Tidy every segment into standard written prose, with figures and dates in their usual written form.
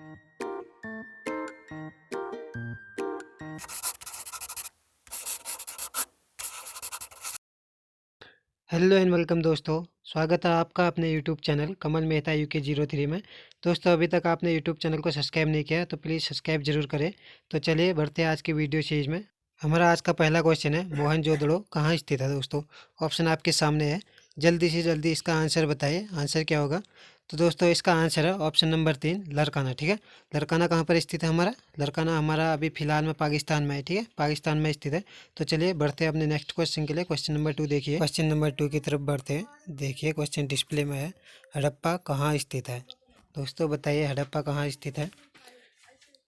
Hello and welcome दोस्तों। स्वागत है आपका अपने यूट्यूब चैनल कमल मेहता UK03 में। दोस्तों, अभी तक आपने यूट्यूब चैनल को सब्सक्राइब नहीं किया तो प्लीज़ सब्सक्राइब जरूर करें। तो चलिए बढ़ते हैं आज की वीडियो सीरीज में। हमारा आज का पहला क्वेश्चन है, मोहनजोदड़ो कहाँ स्थित है। दोस्तों, ऑप्शन आपके सामने है, जल्दी से जल्दी इसका आंसर बताइए। आंसर क्या होगा? तो दोस्तों, इसका आंसर है ऑप्शन नंबर 3, लरकाना। ठीक है, लरकाना कहाँ पर स्थित है हमारा? लरकाना हमारा अभी फिलहाल में पाकिस्तान में है। ठीक है, पाकिस्तान में स्थित है। तो चलिए बढ़ते हैं अपने नेक्स्ट क्वेश्चन के लिए। क्वेश्चन नंबर 2 देखिए। क्वेश्चन नंबर 2 की तरफ बढ़ते हैं। देखिए क्वेश्चन डिस्प्ले में है, हड़प्पा कहाँ स्थित है। दोस्तों बताइए हड़प्पा कहाँ स्थित है,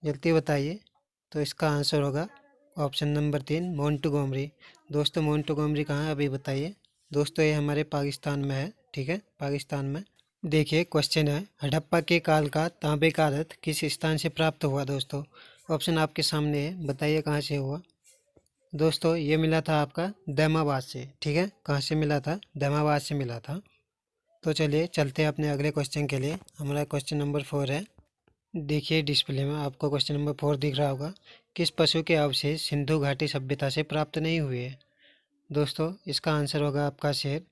जल्दी बताइए। तो इसका आंसर होगा ऑप्शन नंबर 3, मोंटगोमरी। दोस्तों मोंटगोमरी कहाँ है अभी बताइए। दोस्तों ये हमारे पाकिस्तान में है। ठीक है, पाकिस्तान में। देखिए क्वेश्चन है, हड़प्पा के काल का तांबे का रथ किस स्थान से प्राप्त हुआ। दोस्तों ऑप्शन आपके सामने है, बताइए कहाँ से हुआ। दोस्तों ये मिला था आपका दमाबाद से। ठीक है, कहाँ से मिला था? दमाबाद से मिला था। तो चलिए चलते हैं अपने अगले क्वेश्चन के लिए। हमारा क्वेश्चन नंबर 4 है। देखिए डिस्प्ले में आपको क्वेश्चन नंबर 4 दिख रहा होगा, किस पशु के अवशेष सिंधु घाटी सभ्यता से प्राप्त नहीं हुए। दोस्तों इसका आंसर होगा आपका शेर।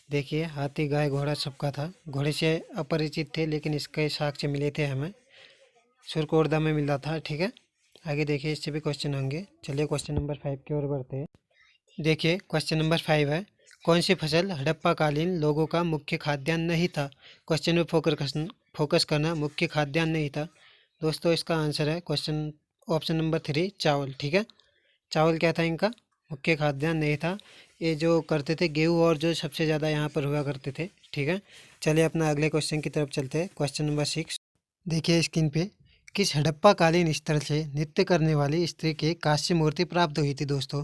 देखिए हाथी गाय घोड़ा सबका था, घोड़े से अपरिचित थे लेकिन इसके साक्ष्य मिले थे हमें, सुरकोर्दा में मिला था। ठीक है, आगे देखिए इससे भी क्वेश्चन होंगे। चलिए क्वेश्चन नंबर 5 की ओर बढ़ते हैं। देखिए क्वेश्चन नंबर 5 है, कौन सी फसल हड़प्पा कालीन लोगों का मुख्य खाद्यान्न नहीं था। क्वेश्चन में फोकस करना, मुख्य खाद्यान्न नहीं था। दोस्तों इसका आंसर है क्वेश्चन ऑप्शन नंबर 3, चावल। ठीक है, चावल क्या था इनका? मुख्य खाद्यान्न नहीं था। ये जो करते थे गेहूँ और जो सबसे ज़्यादा यहाँ पर हुआ करते थे। ठीक है, चलिए अपना अगले क्वेश्चन की तरफ चलते हैं। क्वेश्चन नंबर 6 देखिए स्क्रीन पे, किस हड़प्पा कालीन स्थल से नृत्य करने वाली स्त्री की कांस्य मूर्ति प्राप्त हुई थी। दोस्तों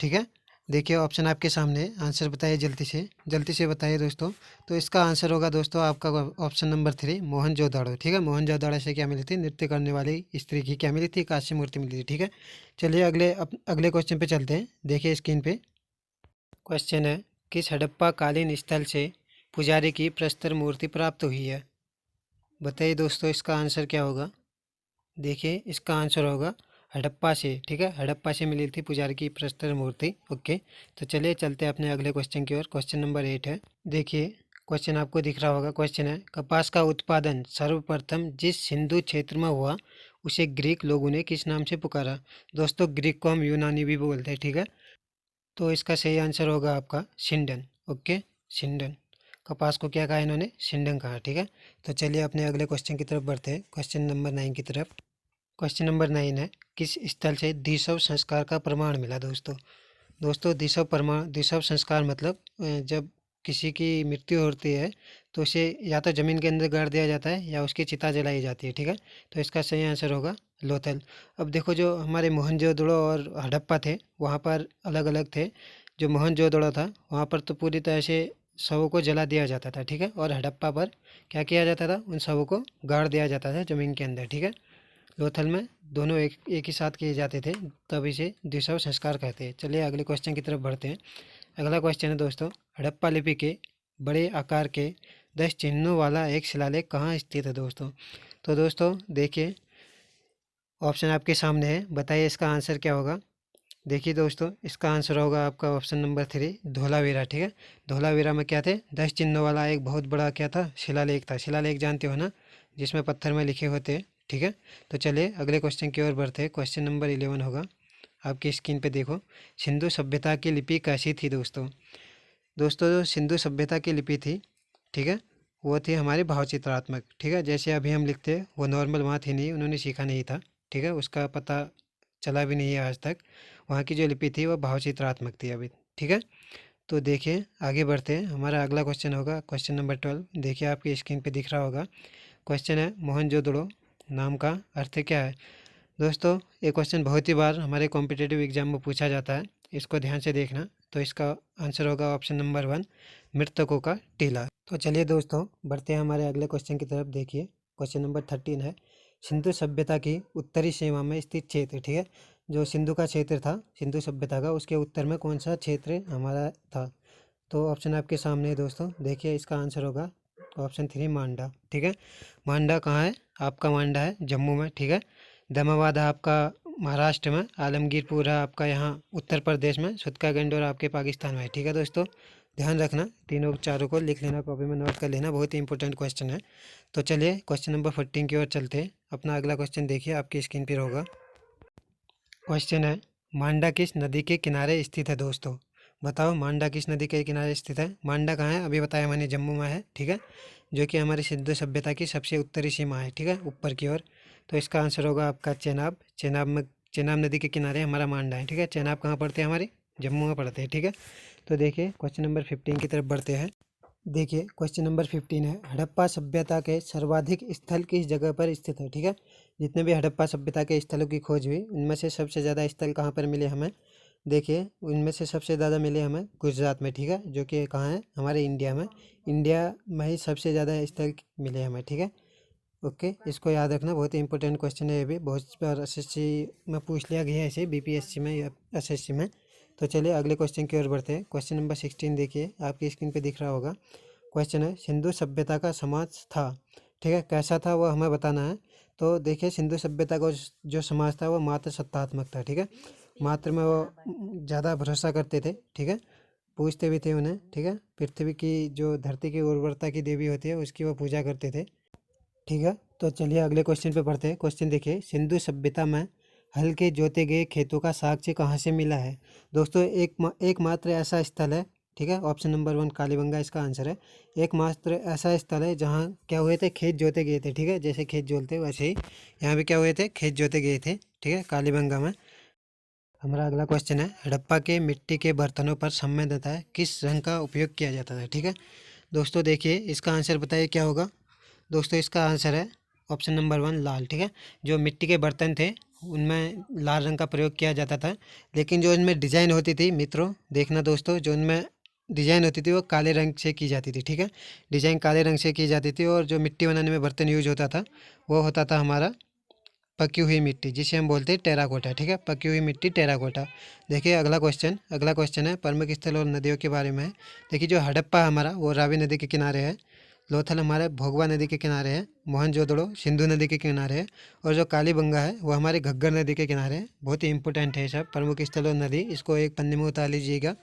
ठीक है, देखिए ऑप्शन आपके सामने, आंसर बताइए जल्दी से बताइए दोस्तों। तो इसका आंसर होगा दोस्तों आपका ऑप्शन नंबर 3, मोहनजोदड़ो। ठीक है, मोहनजोदड़ो से क्या मिली थी? नृत्य करने वाली स्त्री की क्या मिली थी? कांस्य मूर्ति मिली थी। ठीक है, चलिए अगले क्वेश्चन पे चलते हैं। देखिए स्क्रीन पे क्वेश्चन है, किस हड़प्पा कालीन स्थल से पुजारी की प्रस्तर मूर्ति प्राप्त हुई है। बताइए दोस्तों इसका आंसर क्या होगा। देखिए इसका आंसर होगा हड़प्पा से। ठीक है, हड़प्पा से मिली थी पुजारी की प्रस्तर मूर्ति। ओके, तो चलिए चलते हैं अपने अगले क्वेश्चन की ओर। क्वेश्चन नंबर 8 है। देखिए क्वेश्चन आपको दिख रहा होगा। क्वेश्चन है, कपास का उत्पादन सर्वप्रथम जिस सिंधु क्षेत्र में हुआ उसे ग्रीक लोगों ने किस नाम से पुकारा। दोस्तों ग्रीक को हम यूनानी भी बोलते हैं। ठीक है, तो इसका सही आंसर होगा आपका सिंडन। ओके, सिंडन। कपास को क्या कहा इन्होंने? सिंडन कहा। ठीक है, तो चलिए अपने अगले क्वेश्चन की तरफ बढ़ते हैं। क्वेश्चन नंबर 9 की तरफ। क्वेश्चन नंबर 9 है, किस स्थल से द्विशव संस्कार का प्रमाण मिला। दोस्तों द्विशव संस्कार मतलब जब किसी की मृत्यु होती है तो उसे या तो ज़मीन के अंदर गाड़ दिया जाता है या उसकी चिता जलाई जाती है। ठीक है, तो इसका सही आंसर होगा लोथल। अब देखो जो हमारे मोहनजोदड़ो और हड़प्पा थे वहाँ पर अलग अलग थे। जो मोहनजोदड़ो था वहाँ पर तो पूरी तरह से शवों को जला दिया जाता था। ठीक है, और हड़प्पा पर क्या किया जाता था? उन शवों को गाड़ दिया जाता था ज़मीन के अंदर। ठीक है, लोथल में दोनों एक ही साथ किए जाते थे, तब इसे द्विशव संस्कार कहते हैं। चलिए अगले क्वेश्चन की तरफ बढ़ते हैं। अगला क्वेश्चन है दोस्तों, हड़प्पा लिपि के बड़े आकार के 10 चिन्हों वाला एक शिलालेख कहाँ स्थित है। तो दोस्तों देखिए ऑप्शन आपके सामने है, बताइए इसका आंसर क्या होगा। देखिए दोस्तों इसका आंसर होगा आपका ऑप्शन नंबर 3, धोलावीरा। ठीक है, धोलावीरा में क्या थे? 10 चिन्हों वाला एक बहुत बड़ा क्या था? शिलालेख था। शिलालेख जानते हो ना, जिसमें पत्थर में लिखे होते हैं। ठीक है, तो चलिए अगले क्वेश्चन की ओर बढ़ते हैं। क्वेश्चन नंबर 11 होगा, आपकी स्क्रीन पे देखो, सिंधु सभ्यता की लिपि कैसी थी। दोस्तों जो सिंधु सभ्यता की लिपि थी, ठीक है, वो थी हमारी भावचित्रात्मक। ठीक है, जैसे अभी हम लिखते हैं वो नॉर्मल वहाँ थी नहीं, उन्होंने सीखा नहीं था। ठीक है, उसका पता चला भी नहीं है आज तक। वहाँ की जो लिपि थी वो भावचित्रात्मक थी अभी। ठीक है, तो देखिए आगे बढ़ते हैं। हमारा अगला क्वेश्चन होगा क्वेश्चन नंबर 12। देखिए आपकी स्क्रीन पे दिख रहा होगा। क्वेश्चन है, मोहनजोदड़ो नाम का अर्थ क्या है। दोस्तों ये क्वेश्चन बहुत ही बार हमारे कॉम्पिटिटिव एग्जाम में पूछा जाता है, इसको ध्यान से देखना। तो इसका आंसर होगा ऑप्शन नंबर 1, मृतकों का टीला। तो चलिए दोस्तों बढ़ते हैं हमारे अगले क्वेश्चन की तरफ। देखिए क्वेश्चन नंबर 13 है, सिंधु सभ्यता की उत्तरी सीमा में स्थित क्षेत्र। ठीक है, जो सिंधु का क्षेत्र था, सिंधु सभ्यता का, उसके उत्तर में कौन सा क्षेत्र हमारा था। तो ऑप्शन आपके सामने है दोस्तों। देखिए इसका आंसर होगा तो ऑप्शन 3 मांडा, ठीक है। मांडा कहाँ है? आपका मांडा है जम्मू में, ठीक है। दमाबाद है आपका महाराष्ट्र में, आलमगीरपुर है आपका यहाँ उत्तर प्रदेश में, सुतकागंड और आपके पाकिस्तान में है, ठीक है दोस्तों। ध्यान रखना, तीनों चारों को लिख लेना, कॉपी में नोट कर लेना, बहुत ही इंपॉर्टेंट क्वेश्चन है। तो चलिए क्वेश्चन नंबर 14 की ओर चलते हैं। अपना अगला क्वेश्चन देखिए, आपकी स्क्रीन पर होगा। क्वेश्चन है, मांडा किस नदी के किनारे स्थित है दोस्तों? बताओ मांडा किस नदी के किनारे स्थित है? मांडा कहाँ है? अभी बताया मैंने, जम्मू में है, ठीक है, जो कि हमारी सिंधु सभ्यता की सबसे उत्तरी सीमा है, ठीक है, ऊपर की ओर। तो इसका आंसर होगा आपका चेनाब। चेनाब में, चेनाब नदी के किनारे हमारा मांडा है, ठीक है। चेनाब कहाँ पड़ते हैं? हमारे जम्मू में पड़ते हैं, ठीक है। तो देखिए क्वेश्चन नंबर 15 की तरफ बढ़ते हैं। देखिए क्वेश्चन नंबर 15 है, हड़प्पा सभ्यता के सर्वाधिक स्थल किस जगह पर स्थित है? ठीक है, जितने भी हड़प्पा सभ्यता के स्थलों की खोज हुई उनमें से सबसे ज़्यादा स्थल कहाँ पर मिले हमें? देखिए उनमें से सबसे ज़्यादा मिले हमें गुजरात में, ठीक है, जो कि कहाँ है? हमारे इंडिया में। इंडिया में ही सबसे ज़्यादा स्थल मिले हमें, ठीक है। ओके, इसको याद रखना, बहुत ही इंपॉर्टेंट क्वेश्चन है ये भी, बहुत बार एसएससी में पूछ लिया गया है ऐसे, बीपीएससी में या एसएससी में। तो चलिए अगले क्वेश्चन की ओर बढ़ते हैं। क्वेश्चन नंबर 16 देखिए, आपकी स्क्रीन पे दिख रहा होगा। क्वेश्चन है, सिंधु सभ्यता का समाज था, ठीक है, कैसा था वो हमें बताना है। तो देखिए सिंधु सभ्यता का जो समाज था वो मात्र सत्तात्मक था, ठीक है। मात्र में वो ज़्यादा भरोसा करते थे, ठीक है, पूजते भी थे उन्हें, ठीक है। पृथ्वी की जो धरती की उर्वरता की देवी होती है उसकी वो पूजा करते थे, ठीक है। तो चलिए अगले क्वेश्चन पे पढ़ते हैं। क्वेश्चन देखिए, सिंधु सभ्यता में हल के जोते गए खेतों का साक्ष्य कहाँ से मिला है? दोस्तों एकमात्र ऐसा स्थल है, ठीक है, ऑप्शन नंबर 1 कालीबंगा इसका आंसर है। एकमात्र ऐसा स्थल है जहाँ क्या हुए थे? खेत जोते गए थे, ठीक है, जैसे खेत जोतते वैसे ही यहाँ भी क्या हुए थे? खेत जोते गए थे, ठीक है, कालीबंगा में। हमारा अगला क्वेश्चन है, हड़प्पा के मिट्टी के बर्तनों पर सामान्यतः है किस रंग का उपयोग किया जाता था? ठीक है दोस्तों, देखिए इसका आंसर बताइए क्या होगा? दोस्तों इसका आंसर है ऑप्शन नंबर 1 लाल, ठीक है। जो मिट्टी के बर्तन थे उनमें लाल रंग का प्रयोग किया जाता था, लेकिन जो इनमें डिज़ाइन होती थी मित्रों, देखना दोस्तों, जो इनमें डिज़ाइन होती थी वो काले रंग से की जाती थी, ठीक है, डिज़ाइन काले रंग से की जाती थी। और जो मिट्टी बनाने में बर्तन यूज होता था वो होता था हमारा पकी हुई मिट्टी, जिसे हम बोलते हैं टेराकोटा, ठीक है, पकी हुई मिट्टी टेराकोटा। देखिए अगला क्वेश्चन है प्रमुख स्थल और नदियों के बारे में है। देखिए जो हड़प्पा है हमारा वो रावी नदी के किनारे है, लोथल हमारे भोगवा नदी के किनारे है, मोहनजोदड़ो सिंधु नदी के किनारे है, और जो कालीबंगा है वो हमारे घग्गर नदी के किनारे है। बहुत ही इंपॉर्टेंट है सब प्रमुख स्थल और नदी, इसको एक पन्ने में उतार लीजिएगा,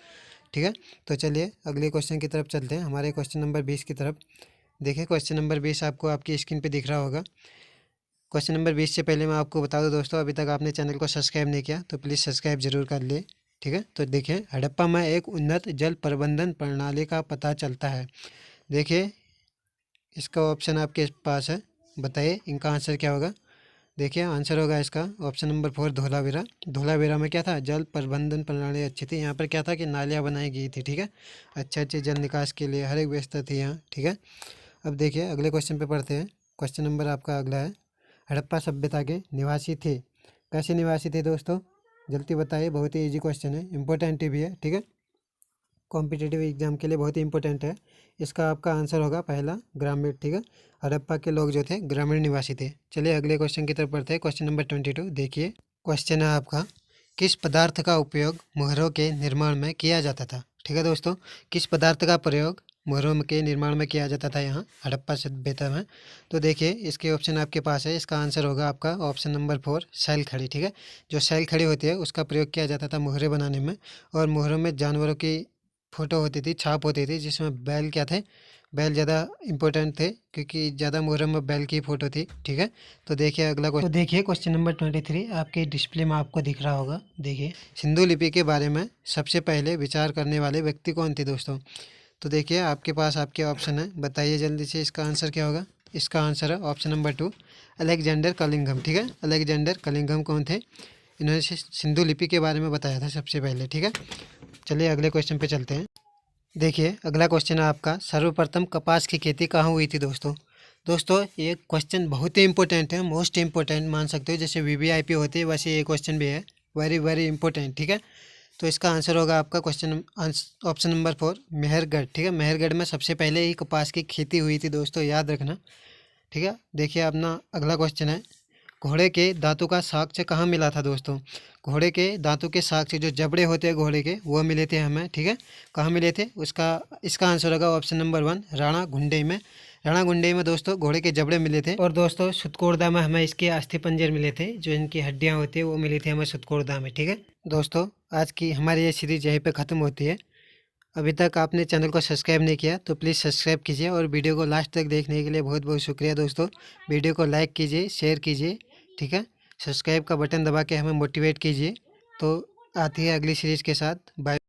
ठीक है। तो चलिए अगले क्वेश्चन की तरफ चलते हैं, हमारे क्वेश्चन नंबर 20 की तरफ। देखिए क्वेश्चन नंबर 20 आपको आपकी स्क्रीन पे दिख रहा होगा। क्वेश्चन नंबर 20 से पहले मैं आपको बता दूं दोस्तों, अभी तक आपने चैनल को सब्सक्राइब नहीं किया तो प्लीज़ सब्सक्राइब जरूर कर ले, ठीक है। तो देखिए हड़प्पा में एक उन्नत जल प्रबंधन प्रणाली का पता चलता है। देखिए इसका ऑप्शन आपके पास है, बताइए इनका आंसर क्या होगा? देखिए आंसर होगा इसका ऑप्शन नंबर 4 धोलावीरा। धोलावीरा में क्या था? जल प्रबंधन प्रणाली अच्छी थी, यहाँ पर क्या था कि नालियाँ बनाई गई थी, ठीक है, अच्छे अच्छे जल निकास के लिए हर एक व्यवस्था थी यहाँ, ठीक है। अब देखिए अगले क्वेश्चन पे पढ़ते हैं। क्वेश्चन नंबर आपका अगला है, हड़प्पा सभ्यता के निवासी थे, कैसे निवासी थे दोस्तों? जल्दी बताइए, बहुत ही इजी क्वेश्चन है, इंपॉर्टेंट भी है, ठीक है, कॉम्पिटिटिव एग्जाम के लिए बहुत ही इंपॉर्टेंट है। इसका आपका आंसर होगा पहला ग्रामीण, ठीक है, हड़प्पा के लोग जो थे ग्रामीण निवासी थे। चलिए अगले क्वेश्चन की तरफ बढ़ते हैं। क्वेश्चन नंबर 22 देखिए, क्वेश्चन है आपका, किस पदार्थ का उपयोग मोहरों के निर्माण में किया जाता था? ठीक है दोस्तों, किस पदार्थ का प्रयोग मोहरों के निर्माण में किया जाता था यहाँ हड़प्पा सभ्यता में? तो देखिए इसके ऑप्शन आपके पास है, इसका आंसर होगा आपका ऑप्शन नंबर 4 सैल खड़ी, ठीक है। जो सैल खड़ी होती है उसका प्रयोग किया जाता था मोहरे बनाने में, और मोहरों में जानवरों की फोटो होती थी, छाप होती थी, जिसमें बैल क्या थे? बैल ज़्यादा इंपॉर्टेंट थे, क्योंकि ज़्यादा मुहर्रम में बैल की फ़ोटो थी, ठीक है। तो देखिए अगला क्वेश्चन, तो देखिए क्वेश्चन नंबर 23 आपके डिस्प्ले में आपको दिख रहा होगा। देखिए सिंधु लिपि के बारे में सबसे पहले विचार करने वाले व्यक्ति कौन थे दोस्तों? तो देखिए आपके पास आपके ऑप्शन है, बताइए जल्दी से इसका आंसर क्या होगा? इसका आंसर है ऑप्शन नंबर 2 अलेक्जेंडर कलिंगम, ठीक है। अलेक्जेंडर कलिंगम कौन थे? इन्होंने सिंधु लिपि के बारे में बताया था सबसे पहले, ठीक है। चलिए अगले क्वेश्चन पे चलते हैं। देखिए अगला क्वेश्चन है आपका, सर्वप्रथम कपास की खेती कहाँ हुई थी दोस्तों? दोस्तों ये क्वेश्चन बहुत ही इंपॉर्टेंट है, मोस्ट इंपॉर्टेंट मान सकते हो, जैसे वीवीआईपी होती है वैसे ये क्वेश्चन भी है, वेरी वेरी इंपॉर्टेंट, ठीक है। तो इसका आंसर होगा आपका क्वेश्चन ऑप्शन नंबर 4 मेहरगढ़, ठीक है। मेहरगढ़ में सबसे पहले ही कपास की खेती हुई थी दोस्तों, याद रखना, ठीक है। देखिए अपना अगला क्वेश्चन है, घोड़े के दांतों का साक्ष्य कहाँ मिला था दोस्तों? घोड़े के दांतों के साक्ष्य, जो जबड़े होते हैं घोड़े के, वो मिले थे हमें, ठीक है। कहाँ मिले थे उसका? इसका आंसर होगा ऑप्शन नंबर 1 राणा घुंडे में। रणागुंडे में दोस्तों घोड़े के जबड़े मिले थे। और दोस्तों सुतकोड़दा में हमें इसके अस्थि पंजर मिले थे, जो इनकी हड्डियां होती है वो मिली थी हमें सुतकोड़दा में। ठीक है दोस्तों, आज की हमारी ये सीरीज यहीं पे ख़त्म होती है। अभी तक आपने चैनल को सब्सक्राइब नहीं किया तो प्लीज़ सब्सक्राइब कीजिए, और वीडियो को लास्ट तक देखने के लिए बहुत बहुत शुक्रिया दोस्तों। वीडियो को लाइक कीजिए, शेयर कीजिए, ठीक है। सब्सक्राइब का बटन दबा के हमें मोटिवेट कीजिए। तो आती है अगली सीरीज़ के साथ। बाय।